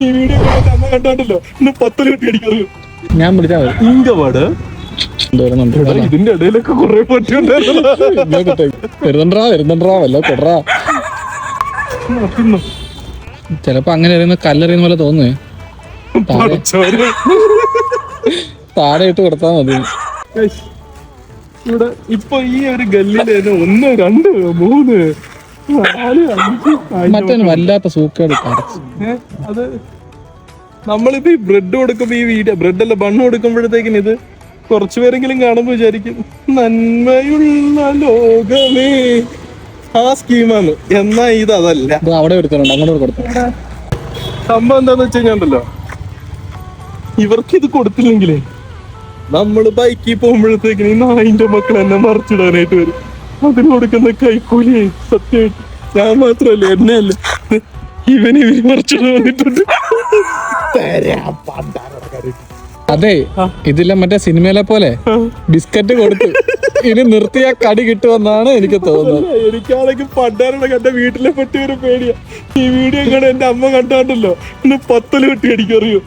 ഈ വീഡിയോ അമ്മ കണ്ടോണ്ടല്ലോ ഇന്ന് 10 കെട്ടി അടിക്കറിയോ. ഞാൻ വിളിച്ചാൽ ഇങ്കപാട് ഇതിന്റെ ഇടയിലൊക്കെ കുറെ പറ്റിയുണ്ടായിരുന്നോ. വരുന്നുണ്ടാ വല്ല കൊടറാ. ചെലപ്പോ അങ്ങനെ എറിയുന്ന കല്ലെറിയുന്ന പോലെ തോന്നുന്നേ. താഴെ ഇട്ട് കൊടുത്താ മതി. ഇവിടെ ഇപ്പൊ ഈ ഒരു ഗല്ലില് 1 2 3 4 5 മറ്റേ വല്ലാത്ത സൂക്കേട്. അത് നമ്മളിപ്പോ ഈ ബ്രെഡ് കൊടുക്കുമ്പോ ഈ വീഡിയോ ബ്രെഡ് അല്ല ബണ്ണ് കൊടുക്കുമ്പോഴത്തേക്കിന് ഇത് കുറച്ചുപേരെങ്കിലും കാണുമ്പോ വിചാരിക്കും നന്മയുള്ള ലോകമേ ആ സ്കീമാണ്. എന്നാ ഇത് അതല്ല. അവിടെ എടുക്കുന്നുണ്ട്, അങ്ങോട്ട് കൊടുത്തു. സംഭവം എന്താന്ന് വെച്ച് കഴിഞ്ഞാണ്ടല്ലോ, ഇവർക്ക് ഇത് കൊടുത്തില്ലെങ്കിലേ നമ്മള് ബൈക്കിൽ പോകുമ്പോഴത്തേക്കിന് ഈ നായിന്റെ മക്കൾ എന്നെ മറിച്ചിടാനായിട്ട് വരും. അതിന് കൊടുക്കുന്ന കൈക്കൂലി സത്യമായിട്ട് ഞാൻ മാത്രല്ല എന്നെ അല്ല ഇവര് മറിച്ചിടാൻ വന്നിട്ടുണ്ട്. അതെ, ഇതില്ല മറ്റേ സിനിമയിലെ പോലെ ബിസ്ക്കറ്റ് കൊടുത്തു ഇനി നിർത്തിയ കടി കിട്ടുമെന്നാണ് എനിക്ക് തോന്നുന്നത്. എനിക്കാണെങ്കിൽ പണ്ടാരുടെ എന്റെ വീട്ടിലെ പറ്റി ഒരു പേടിയാ. ഈ വീഡിയോ കാണാൻ എന്റെ അമ്മ കണ്ടാണ്ടല്ലോ ഇന്ന് 10 കെട്ടി അടിക്കറിയോ.